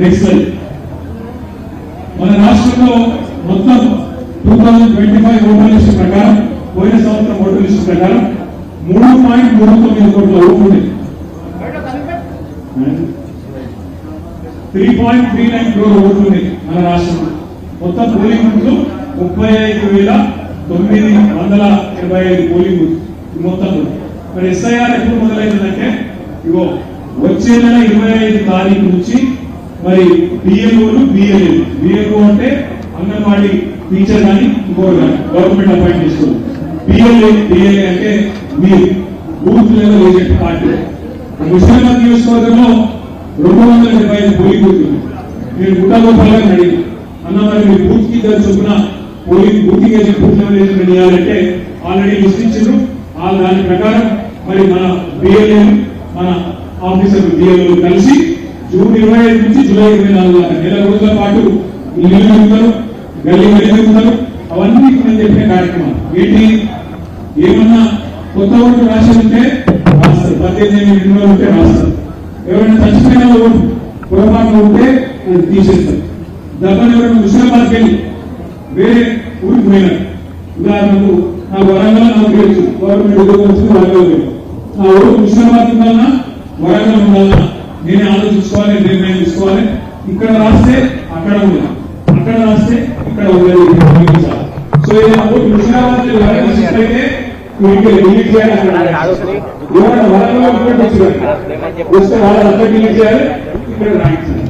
Next మన రాష్ట్రంలో మొత్తం 2025 ఓటర్ లిస్టు ప్రకారం పోయిన సంవత్సరం ఓటర్ లిస్టు ప్రకారం 3.39 కోట్ల ఓట్లు ఉన్నాయి. 3.39 crore ఓట్లు ఉన్నాయి మన రాష్ట్రంలో. మొత్తం పోలింగ్ బూత్లు 35,925 పోలింగ్ బూత్ మొత్తం. మరి ఎస్ఐఆర్ ఎప్పుడు మొదలైందంటే ఇగో వచ్చే నెల 25 తారీఖు నుంచి మరి బిఎల్ఓలు బిఎల్ఓ అంటే అంగన్వాడీ టీచర్ కానీ ఇంకోటి కానీ గవర్నమెంట్ అపాయింట్ చేసుకోవాలి. బిఎల్ఏ అంటే మీరు బూత్ లెవెల్ ఏజెంట్ పార్టీ. ముస్లింబాద్ నియోజకవర్గంలో 275 పోలింగ్ బూత్ ఉంది. నేను గుట్టగోపాలుగా అడిగి అన్న మరి మీరు బూత్ కి ఇద్దరు చొప్పున polling boothing agent booth level agent చేయాలంటే ఆల్రెడీ లిస్ట్ ఇచ్చారు. దాని ప్రకారం మరి మన బిఎల్ఏ మన ఆఫీసర్లు బిఎల్ఓ కలిసి జూన్ 25 నుంచి జూలై 24 దాకా నెల రోజుల పాటు ఇల్లు తిరుగుతారు, గల్లీ తిరుగుతారు. అవన్నీ నేను చెప్పిన కార్యక్రమం ఏంటి? ఏమన్నా కొత్త ఓటు రాసి ఉంటే రాస్తారు, 18 ఉంటే రాస్తారు. ఎవరైనా చచ్చిపోయిన ఓటు పొరపాటు ఉంటే తీసేస్తారు. దెబ్బలు ఎవరైనా ముస్లింబాద్కి వెళ్ళి వేరే ఊరికి పోయినారు. ఉదాహరణకు నా వరంగల్ నాకు తెలుసు, గవర్నమెంట్ ఉద్యోగం వచ్చింది వరంగల్. నా ఊరు ముస్లింబాద్ ఉండాలన్నా వరంగల్ ఉండాలన్నా నేనే ఆలోచించుకోవాలి, నిర్ణయం తీసుకోవాలి. ఇక్కడ రాస్తే అక్కడ ఉండాలి, అక్కడ రాస్తే ఇక్కడ ఉండాలి. సో ముస్లింబాద్ అయితే డిలీట్ చేయాలి. ఎవరైనా వరంగల్ వస్తే వాళ్ళంతా డిలీట్ చేయాలి, ఇక్కడ రాయించాలి.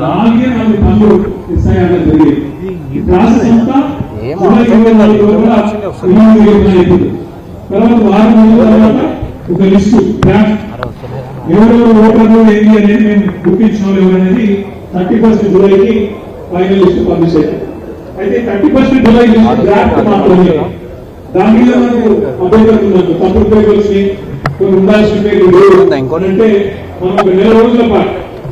4 పనులు ఇస్తాయన్న జరిగేది. ఈ ప్రాసెస్ అంతా తర్వాత 6 నెలల తర్వాత ఒక లిస్టు ఎవరెవరు ఓటర్లు ఏంటి అనేది మేము గుర్తించిన వాళ్ళు ఎవరనేది 31 జూలైకి ఫైనల్ లిస్ట్ పబ్లిష్ అయ్యారు. అయితే 31 జూలై లిస్ట్ డ్రాఫ్ట్ మాత్రమే. దాని మీద మనకు అభ్యంతరం తప్పుడు పేర్లు వచ్చినాయి, కొన్ని ఉండాల్సిన పేర్లు అంటే మనం ఒక నెల రోజుల పాటు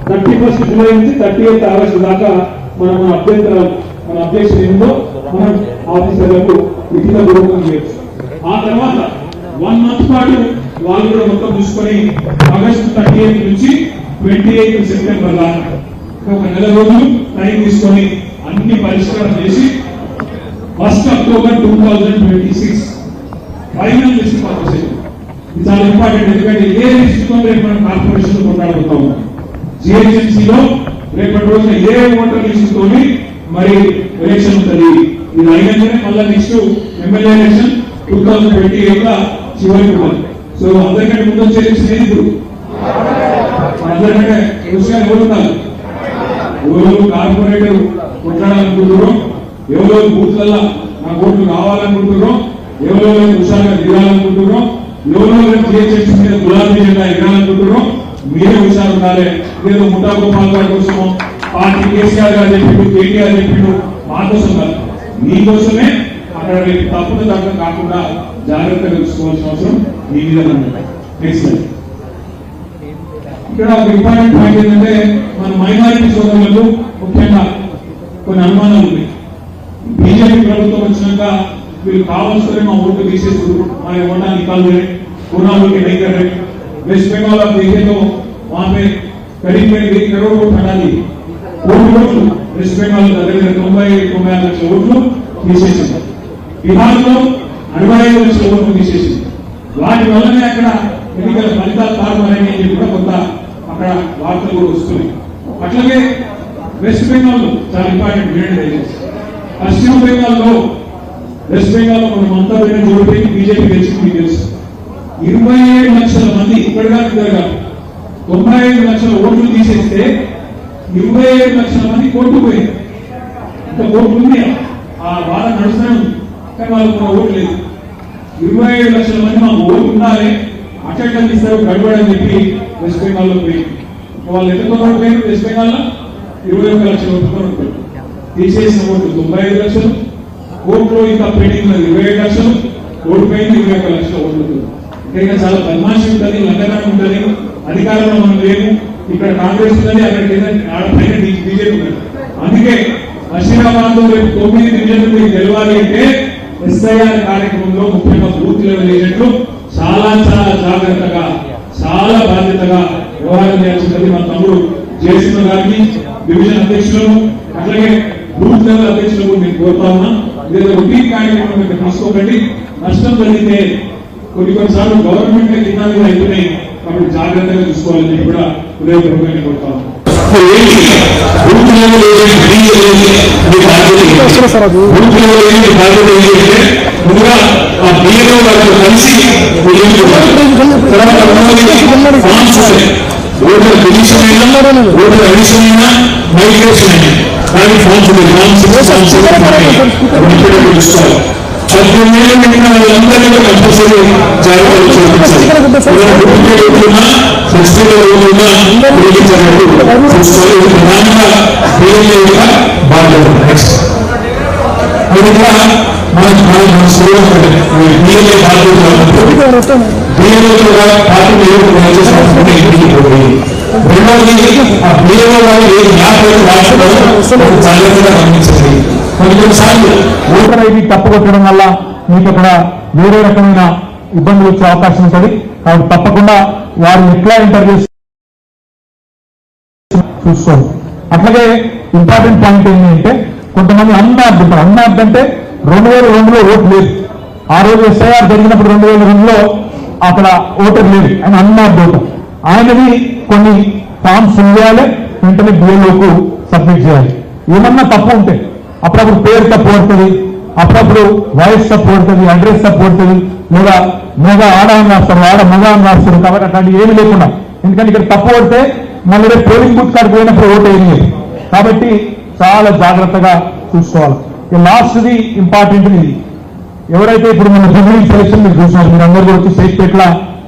31 జూలై నుంచి 30 ఆగస్టు దాకా మనం మన అభ్యంతరాలు మన అబ్జెక్షన్ ఏందో మనం ఆఫీసర్లకు లిఖితపూర్వకం చేయొచ్చు. ఆ తర్వాత 1 మంత్ పాటు వాళ్ళు కూడా మొత్తం చూసుకొని ఆగస్టు 38 నుంచి 28 సెప్టెంబర్ దాకా ఒక నెల రోజులు టైం తీసుకొని అన్ని పరిష్కారం చేసి 1 అక్టోబర్ 2026 ఫైనల్ లిస్ట్ పబ్లిష్ అయ్యింది. ఇది చాలా ఇంపార్టెంట్. ఎందుకంటే ఏ లిస్టుతో రేపు మనం కార్పొరేషన్ కొట్లాడుకుంటాము. జిహెచ్ఎంసీలో రేపటి రోజున ఏ ఓటర్ లిస్టుతో మరి ఎలక్షన్ ఉంటుంది. ఇది అయిననే మళ్ళీ నెక్స్ట్ ఎమ్మెల్యే ఎలక్షన్ 2028 చివరికి ఉంటుంది. సో అందరికంటే ముందు వచ్చే స్నేహితుడు అందరికంటే విషయాలు ఎవరున్నారు, ఎవరు కార్పొరేటర్ కొట్లాడాలనుకుంటున్నారో, ఎవరో బూత్లలో నా ఓట్లు కావాలనుకుంటున్నారో, ఎవరో హుషారుగా దిగాలనుకుంటున్నారో, ఎవరో జిహెచ్ఎంసీ మీద గులాబీ జెండా ఎగాలనుకుంటున్నారో మీరే హుషారు ఉండాలి. ఏదో ముఠా గోపాల్ గారి కోసమో పార్టీ కేసీఆర్ గారు చెప్పిండు, కేటీఆర్ చెప్పిండు మా కోసం కాదు, మీకోసమే. అక్కడ రేపు తప్పులు తగ్గ కాకుండా జాగ్రత్తగా చూసుకోవాల్సిన అవసరం మీ మీద ఉంది. నెక్స్ట్ ఇక్కడ ఒక ఇంపార్టెంట్ పాయింట్ ఏంటంటే మన మైనారిటీ సోదరులకు ముఖ్యంగా కొన్ని అనుమానాలు ఉన్నాయి. బీజేపీ ప్రభుత్వం వచ్చినాక వీళ్ళు కావాల్సిన మా ఓట్లు తీసేస్తారు, మన ఓటాన్ని కాదు कोरोना के नहीं कर रहे। वेस्ट बंगाल आप देखें तो वहाँ पे करीब 1 करोड़ वोट हटा दी। वेस्ट बंगाल దగ్గర 90 లక్షల ఓట్లు తీసేసింది. బిహార్లో 65 లక్షల ఓట్లు తీసేసింది. వాటి వల్లనే అక్కడ ఎన్నికల ఫలితాలు తారుమారని చెప్పి కూడా కొంత అక్కడ వార్తలు కూడా వస్తున్నాయి. అట్లాగే వెస్ట్ బెంగాల్ చాలా ఇంపార్టెంట్ వినండి. పశ్చిమ బెంగాల్లో వెస్ట్ బెంగాల్ మనం అంతా పోయిన జోడిపోయి బీజేపీ గెలిచింది మీకు తెలుసు. 27 లక్షల మంది ఇక్కడగా 95 లక్షల ఓట్లు తీసేస్తే 27 లక్షల మంది కోల్పోయారు. ఇంత ఓట్లు ఉంది, ఆ బాధ నడుస్తూనే ఉంది, కానీ వాళ్ళకు ఓటు లేదు. 27 లక్షల మంది మాకు ఓటు ఉండాలి, అట్లా తీస్తారు గడబడని చెప్పి వెస్ట్ బెంగాల్లో పోయింది. వాళ్ళు ఎంత ఓడిపోయారు వెస్ట్ బెంగాల్లో 21 లక్షల ఓట్లు తీసేసిన ఓట్లు 95 లక్షలు, ఓట్లు ఇంకా పెండింగ్ 27 లక్షలు, ఓడిపోయింది 21 లక్షల ఓట్లు. ఇంకా చాలా బద్మాషి ఉంటుంది, లంఘనం ఉంటుంది. అధికారంలో మనం లేము, ఇక్కడ కాంగ్రెస్ ఉన్నది, అక్కడ బీజేపీ ఉన్నది. అందుకే బషీరాబాద్ లో రేపు 9 డివిజన్లు మీకు గెలవాలి అంటే ఎస్ఐఆర్ కార్యక్రమంలో ముఖ్యంగా బూత్ లెవెల్ ఏజెంట్లు చాలా చాలా జాగ్రత్తగా చాలా బాధ్యతగా వ్యవహారం చేయాల్సి ఉంటుంది. మన తమ్ముడు జయసింహ గారిని డివిజన్ అధ్యక్షులను అట్లాగే బూత్ లెవెల్ అధ్యక్షులకు నేను కోరుతా ఉన్నా. లేదా రొటీన్ కార్యక్రమం ఇక్కడ తీసుకోకండి. నష్టం జరిగితే కొన్నిసార్లు గవర్నమెంట్ కింద మీద అయిపోయినాయి కాబట్టి జాగ్రత్తగా చూసుకోవాలని కూడా హృదయపూర్వకంగా కోరుతా ఉన్నాను. ముందుగా ఆ బియ్యంలో వాళ్ళతో కలిసి ఓటర్ డివిజన్ అయినా ఓటర్ అడిషన్ అయినా మైగ్రేషన్ అయినా కానీ ఫామ్స్ చూసుకోవాలి. 17 ఏళ్ళు నిండిన వాళ్ళందరినీ కూడా కంపల్సరీ జాగ్రత్తలు చూపించాలి. చూసుకోవాలి. ఇది ప్రధానంగా బియ్యంలో యొక్క బాధ్యత. నెక్స్ట్ అది కూడా మన బియ్యంలో బాధ్యత బియ్యంలో కూడా పార్టీ రెండవది ఆ బియ్యంలో వాళ్ళు ఏ మ్యాప్ అయితే రాష్ట్రంలో జాగ్రత్తగా గమనించండి. కొన్నిసార్లు ఓటర్ ఐడి తప్పుకొట్టడం వల్ల మీకు అక్కడ వేరే రకమైన ఇబ్బందులు వచ్చే అవకాశం ఉంటుంది. కాబట్టి తప్పకుండా వారు ఎట్లా ఇంటర్వ్యూ చూసుకోండి. అట్లాగే ఇంపార్టెంట్ పాయింట్ ఏంటంటే కొంతమంది అన్మ్యాప్డ్ ఉంటారు. అన్మ్యాప్డ్ అంటే 2002లో ఓటు లేదు. ఆ రోజు ఎస్ఐఆర్ జరిగినప్పుడు 2002లో అక్కడ ఓటర్ లేదు. ఆయన అన్మ్యాప్డ్ ఓటర్. ఆయనది కొన్ని ఫామ్స్ ఇవ్వాలి, వెంటనే బిఎల్ఓకు సబ్మిట్ చేయాలి. ఏమన్నా తప్పు ఉంటే అప్పుడప్పుడు పేరు తప్పు పడుతుంది, అప్పుడప్పుడు వయసు తప్పు పడుతుంది, అడ్రస్ తప్పు పడుతుంది, లేదా మగ ఆడ అని రాస్తారు, ఆడ మగ అని రాస్తారు. కాబట్టి అట్లాంటి ఏమి లేకుండా, ఎందుకంటే ఇక్కడ తప్పు పడితే మళ్ళీ రేపు పోలింగ్ బూత్ కాడికి పోయినప్పుడు ఓటు ఏం లేదు. కాబట్టి చాలా జాగ్రత్తగా చూసుకోవాలి. లాస్ట్ది ఇంపార్టెంట్ ఇది. ఎవరైతే ఇప్పుడు మన జూబ్లీ సెలక్షన్ మీరు చూసినారు, మీరు అందరూ కూడా వచ్చి సేట్పేట్ల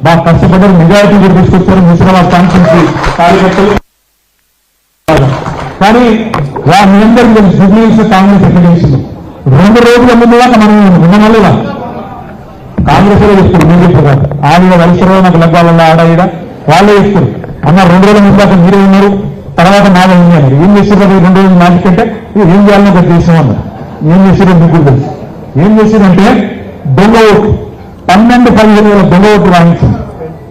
బాగా కష్టపడ్డారు, మెజారిటీ కూడా తీసుకొచ్చారు మున్సిపల్ కాన్స్టిట్యూన్సీ కార్యకర్తలు. కానీ మీ అందరికీ జూబ్లీస్ కాంగ్రెస్ ఎక్కడ చేసింది 2 రోజుల ముందు దాకా మనం ఉండమల్లేదా కాంగ్రెస్ లో చెప్తారు, మీరు చెప్తారు ఆవిడ వయసులో నాకు లగ్గాలలో ఆడాయిడ వాళ్ళే చెప్తారు. అన్న 2 రోజుల ముందు దాకా మీరే ఉన్నారు, తర్వాత నాగా ఉంది అన్నారు. ఏం చేశారు 2 రోజులు నాటికంటే ఏం చేయాలని ఒక దేశం అన్నారు. ఏం చేశారో మీకు కూడా తెలుసు. ఏం చేశారంటే దొంగ ఓటు 12-15 వేల దొంగ ఓటు రాయించింది.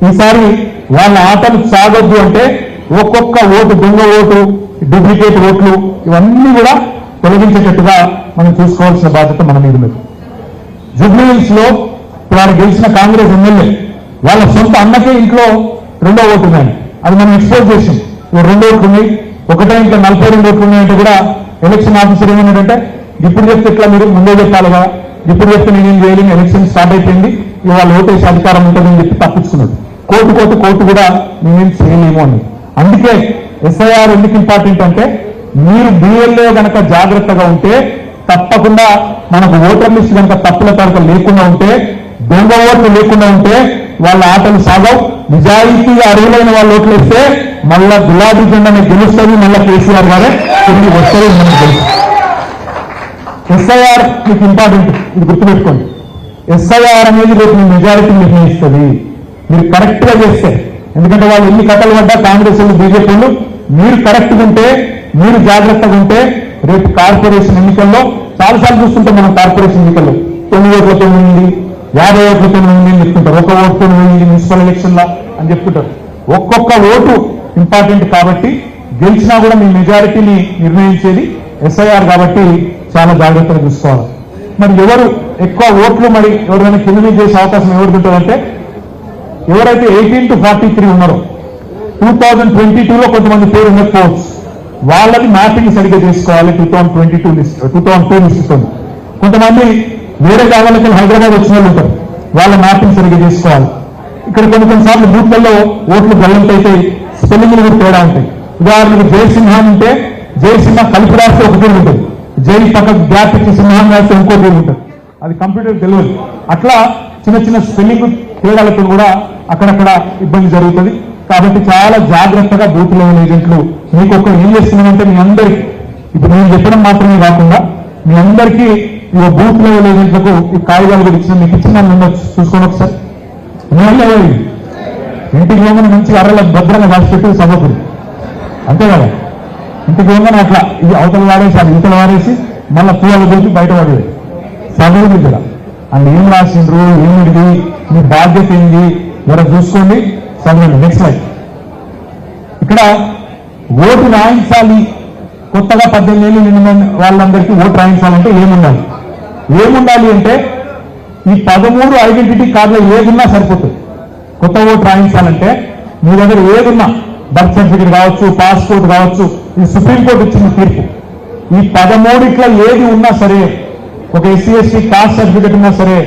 ఈసారి వాళ్ళ ఆటలు సాగొద్దు అంటే ఒక్కొక్క ఓటు దొంగ ఓటు, డూప్లికేట్ ఓట్లు ఇవన్నీ కూడా తొలగించేటట్టుగా మనం చూసుకోవాల్సిన బాధ్యత మన మీద ఉంది. జూబ్లీ హిల్స్ లో వారు గెలిచిన కాంగ్రెస్ ఎమ్మెల్యే వాళ్ళ సొంత అన్నకే ఇంట్లో 2వ ఓటు ఉన్నాయి. అది మనం ఎక్స్పోజ్ చేసాం. 2 ఓట్లు ఉన్నాయి, ఒకటే ఇంట్లో 42 ఓట్లు ఉన్నాయంటే కూడా ఎలక్షన్ ఆఫీసర్ ఏమన్నాడంటే ఇప్పుడు చెప్తే ఇట్లా మీరు ముందే చెప్పాలిగా, ఇప్పుడు చెప్తే నేనేం చేయాలి, ఎలక్షన్ స్టార్ట్ అయిపోయింది, ఇవాళ ఓటేసే అధికారం ఉంటుందని చెప్పి తప్పించుకున్నాడు. కోర్టు కూడా మేమేం చేయలేము అని. అందుకే ఎస్ఐఆర్ ఎందుకు ఇంపార్టెంట్ అంటే మీరు బిఎల్ఏ కనుక జాగ్రత్తగా ఉంటే తప్పకుండా మనకు ఓటర్ లిస్ట్ కనుక తప్పుల తరగ లేకుండా ఉంటే, దొంగ ఓట్లు లేకుండా ఉంటే వాళ్ళ ఆటలు సాగవు. నిజాయితీగా అర్హులైన వాళ్ళు ఓట్లు వేస్తే మళ్ళా గులాబీ జెండాని గెలుస్తుంది, మళ్ళా కేసీఆర్ గారే తిరిగి వస్తుంది. మనకు తెలుసు. ఎస్ఐఆర్ మీకు ఇంపార్టెంట్, ఇది గుర్తుపెట్టుకోండి. ఎస్ఐఆర్ అనేది రేపు మీ మెజారిటీ నిర్ణయిస్తుంది మీరు కరెక్ట్ గా చేస్తే. ఎందుకంటే వాళ్ళు ఎన్ని కథలు పడ్డా కాంగ్రెస్ వాళ్ళు, బీజేపీ వాళ్ళు, మీరు కరెక్ట్గా ఉంటే, మీరు జాగ్రత్తగా ఉంటే రేపు కార్పొరేషన్ ఎన్నికల్లో చాలాసార్లు చూస్తుంటాం మనం. కార్పొరేషన్ ఎన్నికల్లో 9 ఓట్లతో ఉంది, 50 ఓట్లతో ఉంది అని చెప్తుంటారు. 1 ఓటుతో ఉంది మున్సిపల్ ఎలక్షన్ లా అని చెప్తుంటారు. ఒక్కొక్క ఓటు ఇంపార్టెంట్ కాబట్టి గెలిచినా కూడా మీ మెజారిటీని నిర్ణయించేది ఎస్ఐఆర్ కాబట్టి చాలా జాగ్రత్తగా చూసుకోవాలి. మరి ఎవరు ఎక్కువ ఓట్లు మరి ఎవరైనా కింద చేసే అవకాశం ఎవరికి ఉంటుందంటే ఎవరైతే 18 to 43 ఉన్నారో 2022లో కొంతమంది పేరు ఉండకపోవచ్చు, వాళ్ళని మ్యాపింగ్ సరిగ్గా చేసుకోవాలి. 2022 లిస్ట్ కొంతమంది వేరే జాగాలకి హైదరాబాద్ వచ్చిన వాళ్ళు ఉంటారు, వాళ్ళ మ్యాపింగ్ సరిగ్గా చేసుకోవాలి. ఇక్కడ కొన్నిసార్లు బూత్లలో ఓట్లు గల్లంతైతే స్పెల్లింగ్లు కూడా తేడా ఉంటాయి. ఉదాహరణకు జయసింహాన్ ఉంటే జయసింహ కలిపి రాస్తే ఒక పేరు ఉంటుంది, జై పక్కకు గ్యాప్ ఇచ్చి సింహాన్ రాస్తే ఇంకో పేరు ఉంటుంది. అది కంప్యూటర్ తెలియదు. అట్లా చిన్న చిన్న స్పెల్లింగ్ తేడాలతో కూడా అక్కడక్కడ ఇబ్బంది జరుగుతుంది. కాబట్టి చాలా జాగ్రత్తగా బూత్ లెవెల్ ఏజెంట్లు మీకు ఒక ఏం చేస్తున్నామంటే మీ అందరికీ ఇప్పుడు నేను చెప్పడం మాత్రమే కాకుండా మీ అందరికీ ఈ బూత్ లెవెల్ ఏజెంట్లకు ఈ కాగితాలు కూడా ఇచ్చిన మీకు ఇచ్చిన ఉండొచ్చు, చూసుకోండి ఒకసారి. ఇంటికి పోగానే మంచి అర్రల భద్రంగా దాచిపెట్టి సభకుడు అంతే కదా. ఇంటికి పోగానే అట్లా ఇది అవతల వాడేసి అది ఇతల వాడేసి మళ్ళీ పూలు పోసి బయట పడేది సభలు దగ్గర అని ఏం రాసిండ్రు, ఏమిటి, మీ బాధ్యత ఏంది, ఎవరు చూసుకోండి. చదవండి. Next life. ఇక్కడ ఓటు రాయించాలి, కొత్తగా 18 ఏళ్ళు నిండిన వాళ్ళందరికీ ఓటు రాయించాలంటే ఏముండాలి అంటే ఈ 13 ఐడెంటిటీ కార్డులో ఏదున్నా సరిపోతుంది. కొత్త ఓటు రాయించాలంటే మీ దగ్గర ఏదున్నా, బర్త్ సర్టిఫికేట్ కావచ్చు, పాస్పోర్ట్ కావచ్చు, ఈ సుప్రీంకోర్టు ఇచ్చిన తీర్పు, ఈ 13 ఏది ఉన్నా సరే, ఒక ఎస్సీ ఎస్టీ కాస్ట్ సర్టిఫికేట్ ఉన్నా సరే,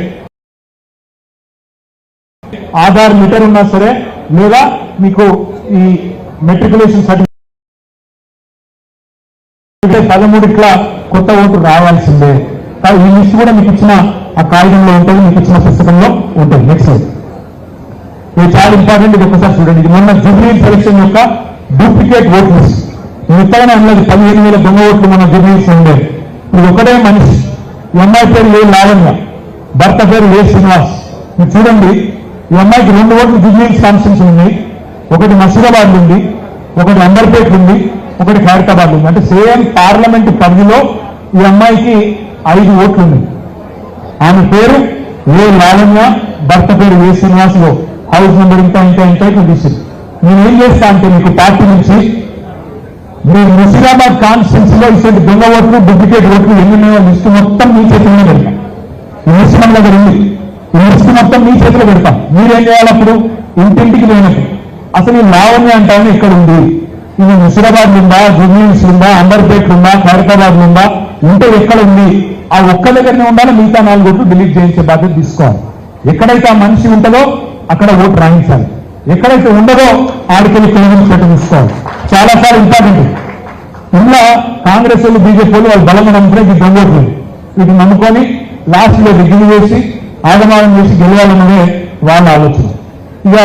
ఆధార్ మీటర్ ఉన్నా సరే, లేదా మీకు ఈ మెట్రికులేషన్ సర్టిఫికేట్ 13 కొత్త ఓటు రావాల్సిందే. ఈ లిస్ట్ కూడా మీకు ఇచ్చిన ఆ కాగితంలో ఉంటుంది, మీకు ఇచ్చిన పుస్తకంలో ఉంటుంది. నెక్స్ట్ ఇది చాలా ఇంపార్టెంట్. ఇది ఒకసారి చూడండి. ఇది మొన్న జూబ్లీ సెలక్షన్ యొక్క డూప్లికేట్ ఓట్ లిస్ట్. ఇంతగానే అన్నది 15,000 దొంగ ఓట్లు మన జూబ్లీస్ ఉండేది. ఇది ఒకటే మనిషి. ఈ అమ్మాయి పేరు ఏ లావణ్య, భర్త పేరు ఏ శ్రీనివాస్. మీరు చూడండి, ఈ అమ్మాయికి 2 ఓట్లు జూబ్లీ కాన్స్టిట్యూన్సీ ఉంది, ఒకటి మసూరాబాద్ ఉంది, ఒకటి అంబర్పేట ఉంది, ఒకటి ఖైరతాబాద్ ఉంది. అంటే సేమ్ పార్లమెంట్ పరిధిలో ఈ అమ్మాయికి 5 ఓట్లు ఉన్నాయి. ఆమె పేరు ఏ లావణ్య, భర్త పేరు ఏ శ్రీనివాస్, హౌస్ నెంబర్ ఇంత తీసింది. నేనేం చేస్తా అంటే మీకు పార్టీ నుంచి మీరు ముషీరాబాద్ కాన్స్టిట్యూన్సీలో ఇటువంటి దొంగ ఓట్లు, డూప్లికేట్ ఓట్లు ఎన్ని ఉన్నాయో లిస్టు మొత్తం మీ చేతిలో పెడతాం. ఈ లిస్ట్ మన దగ్గర ఉంది. ఈ లిస్ట్ మొత్తం మీ చేతిలో పెడతాం. మీరేం చేయాలి అప్పుడు? ఇంటింటికి పోయినట్టు అసలు ఈ లావణ్య అంటామని ఇక్కడ ఉంది, ఇది ముషీరాబాద్ ఉందా, జూబ్లీహిల్స్ ఉందా, అంబర్పేట ఉందా, ఖైరతాబాద్ ఉందా, ఉంటే ఎక్కడ ఉంది? ఆ ఒక్క దగ్గరనే ఉండాలి. మిగతా 4 ఓట్లు డిలీట్ చేయించే బాధ్యత తీసుకోవాలి. ఎక్కడైతే ఆ మనిషి ఉంటుందో అక్కడ ఓటు రాయించాలి, ఎక్కడైతే ఉండదో ఆడికెళ్ళి కేంద్రం పెట్టు తీసుకోవాలి. చాలా ఇంపార్టెంట్. ఇలా కాంగ్రెస్ వాళ్ళు, బీజేపీ వాళ్ళు బలంగా నమ్ముకునే ఈ దొంగ ఓట్లు వీటిని నమ్ముకొని లాస్ట్ లో డిగ్రీ చేసి ఆగమానం చేసి గెలవాలన్నదే వాళ్ళ ఆలోచన. ఇక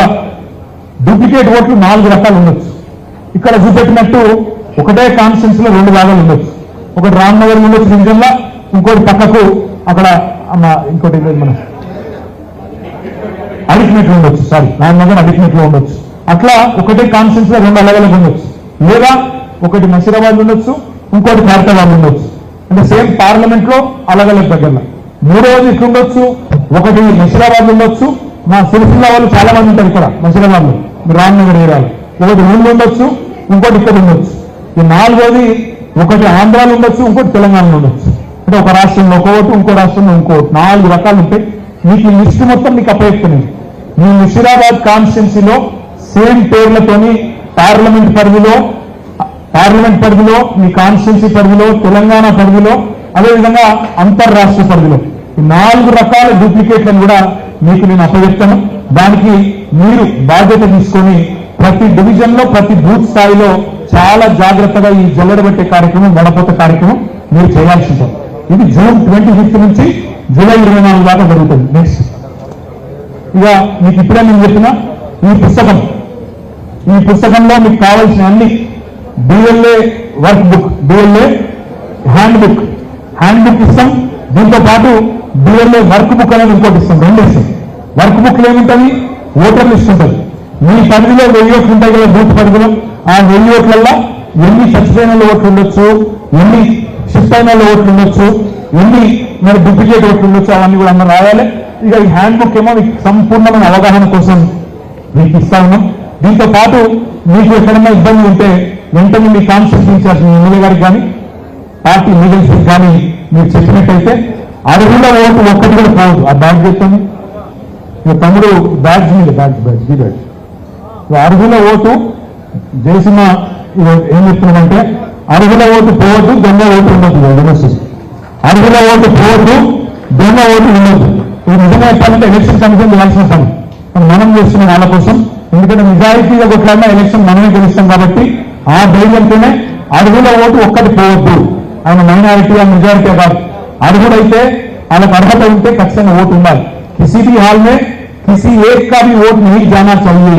డూప్లికేట్ ఓట్లు 4 రకాలు ఉండొచ్చు. ఇక్కడ చూపెట్టినట్టు ఒకటే కాన్స్టిట్యూన్సీ లో 2 భాగాలు ఉండొచ్చు. ఒకటి రామ్నగర్ ఉండొచ్చు రింజన్లా, ఇంకోటి పక్కకు అక్కడ ఇంకోటి మన అడిక్మెట్లు ఉండొచ్చు. రామ్నగర్ అడిక్మెట్లో ఉండొచ్చు. అట్లా ఒకటే కాన్స్టిట్యూన్సీ లో 2 అలగలకు ఉండొచ్చు. లేదా ఒకటి మసీరాబాద్ ఉండొచ్చు, ఇంకోటి ఖైరతాబాద్ ఉండొచ్చు. అంటే సేమ్ పార్లమెంట్ లో అలగలకు దగ్గరలో. మూడవది ఇట్లా ఉండొచ్చు, ఒకటి మసీరాబాద్ ఉండొచ్చు. మా సిరిసిల్ల వాళ్ళు చాలా మంది ఉంటారు ఇక్కడ మసీరాబాద్ లో, రామ్నగర్ ఏరియాలో. ఒకటి ఊళ్ళో ఉండొచ్చు, ఇంకోటి ఇక్కడ ఉండొచ్చు. ఈ 4వది ఒకటి ఆంధ్రాలో ఉండొచ్చు, ఇంకోటి తెలంగాణలో ఉండొచ్చు. అంటే ఒక రాష్ట్రంలో ఒక ఓటు, ఇంకో రాష్ట్రంలో ఇంకో ఓటు. 4 రకాలు ఉంటాయి. మీకు ఈ లిస్టు మొత్తం మీకు అప్పచెప్తున్నాయి. మీ ముషీరాబాద్ కాన్స్టిట్యున్సీలో సేమ్ పేర్లతోని పార్లమెంట్ పరిధిలో మీ కాన్స్టిట్యున్సీ పరిధిలో, తెలంగాణ పరిధిలో, అదేవిధంగా అంతర్రాష్ట్ర పరిధిలో ఈ 4 రకాల డూప్లికేట్లను కూడా మీకు నేను అప్పచెప్తాను. దానికి మీరు బాధ్యత తీసుకొని ప్రతి డివిజన్ లో, ప్రతి బూత్ స్థాయిలో చాలా జాగ్రత్తగా ఈ జల్లెడబట్టే కార్యక్రమం, వడపోత కార్యక్రమం మీరు చేయాల్సి ఉంటుంది. ఇది జూన్ 25 నుంచి జూలై 24 దాకా జరుగుతుంది. నెక్స్ట్ ఇక మీకు ఇప్పుడే నేను చెప్పిన ఈ పుస్తకంలో మీకు కావాల్సిన అన్ని DLA work book, DLA hand book ఇస్తాం. దీంతో పాటు డిఎల్ఏ వర్క్ బుక్ అనేది ఇంకోటి ఇస్తాం. 2 ఇస్తాం. వర్క్ బుక్లో ఏముంటుంది? ఓటర్ లిస్ట్ ఉంటుంది. మీ పరిధిలో 1000 ఓట్లు ఉంటాయి కదా బూత్ పరిధిలో. ఆ 1000 ఓట్లల్లో ఎన్ని చచ్చిపోయిన ఓట్లు ఉండొచ్చు, ఎన్ని షిఫ్ట్ అయిన ఓట్లు ఉండొచ్చు, ఎన్ని మరి డూప్లికేట్ ఓట్లు ఉండొచ్చు, అవన్నీ కూడా అన్న రాయాలి. ఇక ఈ హ్యాండ్ బుక్ ఏమో మీకు సంపూర్ణమైన అవగాహన కోసం మీకు ఇస్తా ఉన్నాం. దీంతో పాటు మీకు ఎక్కడన్నా ఇబ్బంది ఉంటే వెంటనే మీ కాన్స్టిట్యూన్సీ ఇన్ఛార్జ్ మీ ఎమ్మెల్యే గారికి కానీ, పార్టీ లీడర్స్ కానీ మీరు చెప్పినట్టయితే అర్హుల ఓటు ఒక్కటి కూడా పోవద్దు. ఆ బ్యాగ్ చెప్తాను, మీ తమ్ముడు బ్యాగ్ అర్హుల ఓటు జయసింహ ఏం చెప్తున్నాడంటే అర్హుల ఓటు పోవద్దు, దొంగ ఓటు ఉండదు. అర్హుల ఓటు పోవద్దు, దొంగ ఓటు ఉండదు. ఇది నిజంగా చెప్పాలంటే ఎలక్షన్ కమిషన్ చేయాల్సిన పని మనం చేస్తున్నాం వాళ్ళ కోసం. ఎందుకంటే నిజాయితీగా కొట్లాడినా ఎలక్షన్ మనమే గెలుస్తాం కాబట్టి ఆ ధైర్యంతోనే అర్హుల ఓటు ఒక్కటి పోవద్దు. ఆయన మైనారిటీ ఆ మెజారిటీ కాదు. అర్హుడైతే వాళ్ళకి అర్హత ఉంటే ఖచ్చితంగా ఓటు ఉండాలి. కిసీ भी हाल में किसी एक का भी वोट नहीं जाना चाहिए.